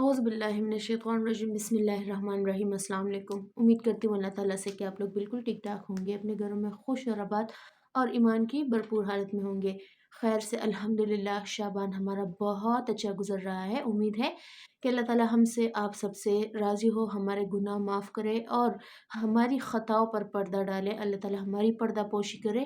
औज़ु बिल्लाहि मिनश्शैतानिर्रजीम बिस्मिल्लाहिर्रहमानिर्रहीम। अस्सलाम वालेकुम। उम्मीद करती हूँ अल्लाह ताला से कि आप लोग बिल्कुल ठीक ठाक होंगे, अपने घरों में खुश और आबाद और ईमान की भरपूर हालत में होंगे। खैर से अल्हम्दुलिल्लाह शाबान हमारा बहुत अच्छा गुजर रहा है। उम्मीद है कि अल्लाह ताला हमसे आप सबसे राज़ी हो, हमारे गुनाह माफ़ करे और हमारी ख़ताओं पर पर्दा डाले। अल्लाह ताला हमारी पर्दा पोशी करे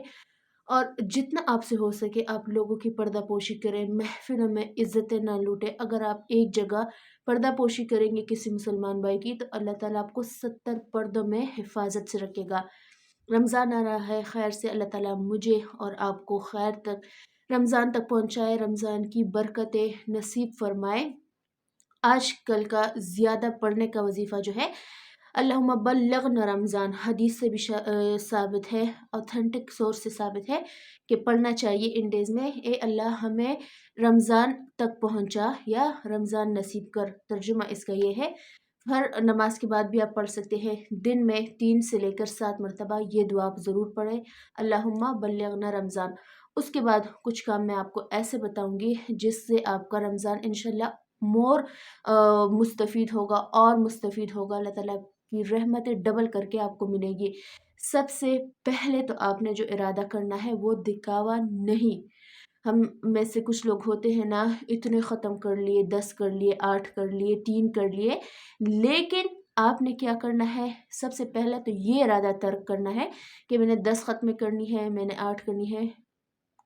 और जितना आपसे हो सके आप लोगों की पर्दापोशी करें, महफ़िलों में इज़्ज़तें ना लूटें। अगर आप एक जगह पर्दापोशी करेंगे किसी मुसलमान भाई की तो अल्लाह ताला आपको 70 पर्दों में हिफ़ाज़त से रखेगा। रमज़ान आ रहा है, खैर से अल्लाह ताला मुझे और आपको खैर तक रमज़ान तक पहुँचाए, रमज़ान की बरकतें नसीब फ़रमाए। आजकल का ज़्यादा पढ़ने का वजीफ़ा जो है अल्लाहुम्मा बल्लिग़ना रमज़ान हदीस से भी साबित है, ऑथेंटिक सोर्स से साबित है कि पढ़ना चाहिए इन डेज़ में। ए अल्लाह हमें रमज़ान तक पहुँचा या रमज़ान नसीब कर, तर्जुमा इसका ये है। हर नमाज के बाद भी आप पढ़ सकते हैं, दिन में 3 से लेकर 7 मरतबा ये दुआ आप ज़रूर पढ़ें, अल्लाहुम्मा बल्लिग़ना रमज़ान। उसके बाद कुछ काम मैं आपको ऐसे बताऊँगी जिससे आपका रमज़ान इंशाअल्लाह मोर मुस्तफ़ीद होगा और मुस्तफ़ीद होगा। अल्लाह ताला की रहमतें डबल करके आपको मिलेगी। सबसे पहले तो आपने जो इरादा करना है वो दिखावा नहीं। हम में से कुछ लोग होते हैं ना, इतने ख़त्म कर लिए, 10 कर लिए, 8 कर लिए, 3 कर लिए, लेकिन आपने क्या करना है, सबसे पहले तो ये इरादा तर्क करना है कि मैंने 10 ख़त्में करनी है, मैंने 8 करनी है।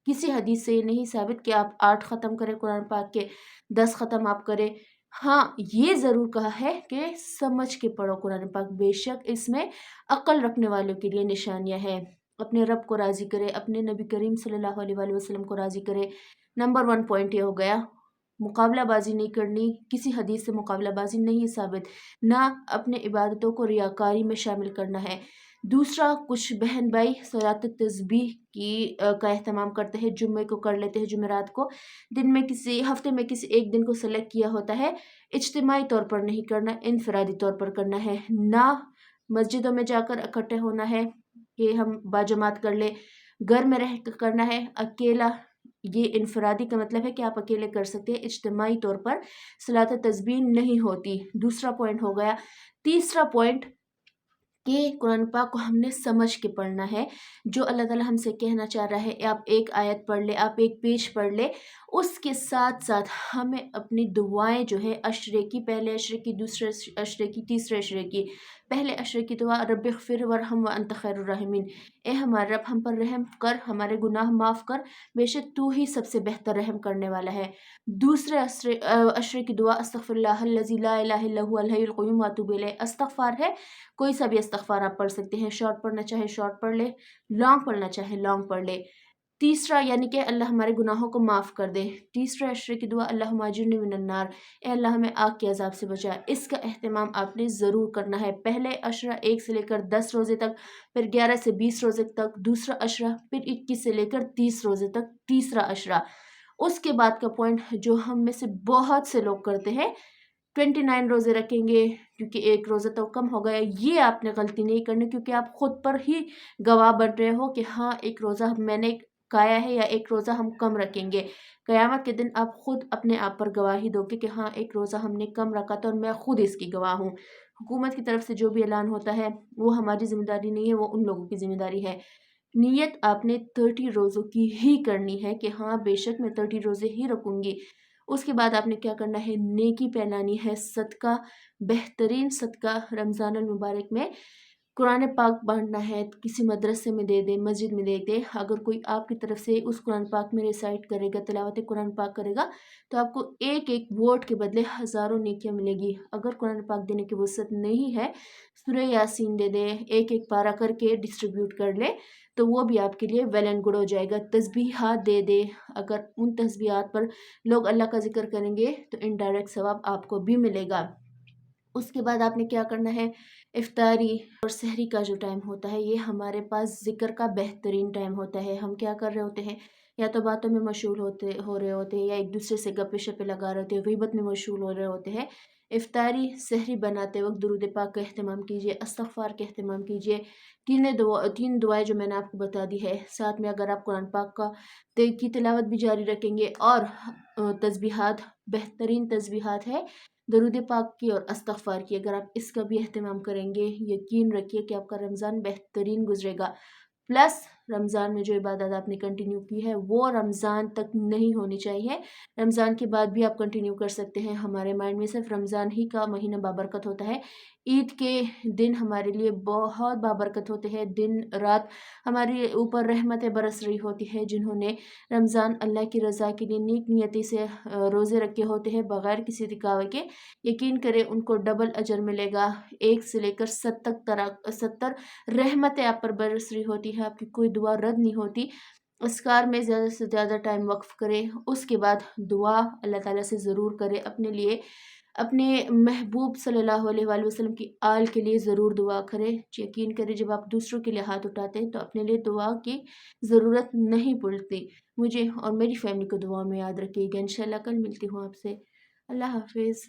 किसी हदीस से ये नहीं साबित कि आप 8 ख़त्म करें कुरान पाक के, 10 ख़त्म आप करें। हाँ, ये ज़रूर कहा है कि समझ के पढ़ो कुरान पाक, बेशक इसमें अक्ल रखने वालों के लिए निशानियाँ हैं। अपने रब को राज़ी करें, अपने नबी करीम सल्लल्लाहु अलैहि वसल्लम को राज़ी करें। नंबर 1 पॉइंट ये हो गया। मुकाबलाबाज़ी नहीं करनी, किसी हदीस से मुकाबलाबाज़ी नहीं साबित, ना अपने इबादतों को रियाकारी में शामिल करना है। दूसरा, कुछ बहन भाई सलात तस्बीह का एहतमाम करते हैं, जुम्मे को कर लेते हैं, जुमेरात को। दिन में किसी हफ्ते में किसी एक दिन को सेलेक्ट किया होता है, इज्तिमाई तौर पर नहीं करना, इनफरादी तौर पर करना है। ना मस्जिदों में जाकर इकट्ठे होना है कि हम बाजमात कर ले, घर में रह कर करना है अकेला। ये इनफरादी का मतलब है कि आप अकेले कर सकते हैं, इज्तिमाई तौर पर सलात तस्बीह नहीं होती। दूसरा पॉइंट हो गया। तीसरा पॉइंट कि कुरान पाक को हमने समझ के पढ़ना है। जो अल्लाह ताला हमसे कहना चाह रहा है, आप एक आयत पढ़ ले, आप एक पेज पढ़ ले, उसके साथ साथ हमें अपनी दुआएं जो है अशरे की, पहले अशरे की, दूसरे अशरे की, तीसरे अशरे की। पहले अशरे की दुआ रब्बिग़फिर वरहम व अंत खैरुर राहिमीन, ए हमारे रब हम पर रहम कर, हमारे गुनाह माफ़ कर, बेशक तू ही सबसे बेहतर रहम करने वाला है। दूसरे अशरे की दुआ अस्तग़फिरुल्लाहल्लज़ी ला इलाहा इल्ला हुवल हय्युल क़य्यूम व अतूबु इलैह, इस्तग़फ़ार है। कोई सा भी इस्तग़फ़ार आप पढ़ सकते हैं, शॉर्ट पढ़ना चाहे शॉर्ट पढ़ ले, लॉन्ग पढ़ना चाहे लॉन्ग पढ़ ले। तीसरा यानी कि अल्लाह हमारे गुनाहों को माफ़ कर दे। तीसरे अशरे की दुआ अल्लाहुम्मा अजिरनी मिनन नार, ए अल्लाह हमें आग के अज़ाब से बचा। इसका एहतमाम आपने ज़रूर करना है। पहले अशरा 1 से लेकर 10 रोज़े तक, फिर 11 से 20 रोज़े तक दूसरा अशरा, फिर 21 से लेकर 30 रोज़े तक तीसरा अशरा। उसके बाद का पॉइंट जो हम में से बहुत से लोग करते हैं, 29 रोज़े रखेंगे क्योंकि एक रोज़ा तो कम हो गया। ये आपने गलती नहीं करनी, क्योंकि आप खुद पर ही गवाह बन रहे हो कि हाँ, एक रोज़ा मैंने खाया है या एक रोज़ा हम कम रखेंगे। क़यामत के दिन आप खुद अपने आप पर गवाही दोगे कि हाँ, एक रोज़ा हमने कम रखा था और मैं खुद इसकी गवाह हूँ। हुकूमत की तरफ से जो भी ऐलान होता है वो हमारी ज़िम्मेदारी नहीं है, वो उन लोगों की ज़िम्मेदारी है। नियत आपने 30 रोज़ों की ही करनी है कि हाँ, बेशक मैं 30 रोज़े ही रखूँगी। उसके बाद आपने क्या करना है, नेकी फैलानी है, सदका, बेहतरीन सदका रमज़ानुल मुबारक में कुरान पाक बाँटना है, किसी मदरसे में दे दें, मस्जिद में दे दें। अगर कोई आपकी तरफ से उस कुरान पाक में रिसाइट करेगा, तिलावत कुरान पाक करेगा, तो आपको एक-एक वर्ड के बदले हज़ारों नेकियाँ मिलेगी। अगर कुरान पाक देने की वुसअत नहीं है, सूरह यासीन दे दें, एक-एक पारा करके डिस्ट्रीब्यूट कर लें, तो वो भी आपके लिए वेल एंड गुड हो जाएगा। तस्बीहात दे दें, अगर उन तस्बीहात पर लोग अल्लाह का ज़िक्र करेंगे तो इनडायरेक्ट सवाब आपको भी मिलेगा। उसके बाद आपने क्या करना है, इफ्तारी और सहरी का जो टाइम होता है, ये हमारे पास ज़िक्र का बेहतरीन टाइम होता है। हम क्या कर रहे होते हैं, या तो बातों में मशगूल हो रहे होते हैं, या एक दूसरे से गप्पे शप्पे लगा रहे होते हैं, ग़ीबत में मशगूल हो रहे होते हैं। इफ्तारी सहरी बनाते वक्त दुरूद पाक का एहतमाम कीजिए, इस्तग़फ़ार का एहतमाम कीजिए। 3 दुआएं जो मैंने आपको बता दी है, साथ में अगर आप कुरान पाक की तिलावत भी जारी रखेंगे और तस्बीहात, बेहतरीन तस्बीहात है, درود پاک کی اور استغفار کی اگر آپ اس کا بھی اہتمام کریں گے، یقین رکھیے کہ آپ کا رمضان بہترین گزرے گا۔ پلس رمضان میں جو عبادت آپ نے کنٹینیو کی ہے وہ رمضان تک نہیں ہونی چاہیے، رمضان کے بعد بھی آپ کنٹینیو کر سکتے ہیں۔ ہمارے مائنڈ میں صرف رمضان ہی کا مہینہ بابرکت ہوتا ہے، عید کے دن ہمارے لیے بہت بابرکت ہوتے ہیں، دن رات ہمارے اوپر رحمتیں برس رہی ہوتی ہے۔ جنہوں نے رمضان اللہ کی رضا کے لیے نیک نیتی سے روزے رکھے ہوتے ہیں بغیر کسی دکھاوے کے، یقین کرے ان کو ڈبل اجر ملے گا۔ 1 سے لے کر 70 رحمتیں آپ پر برس رہی ہوتی ہے، آپ کی کوئی دعا رد نہیں ہوتی۔ اسکار میں زیادہ سے زیادہ ٹائم وقف کرے، اس کے بعد دعا اللہ تعالیٰ سے ضرور کرے اپنے لیے، اپنے محبوب صلی اللہ علیہ وآلہ وسلم کی آل کے لیے ضرور دعا کرے۔ یقین کرے جب آپ دوسروں کے لیے ہاتھ اٹھاتے ہیں تو اپنے لیے دعا کی ضرورت نہیں پڑتی۔ مجھے اور میری فیملی کو دعا میں یاد رکھیے گا، انشاءاللہ کل ملتی ہوں آپ سے۔ اللہ حافظ۔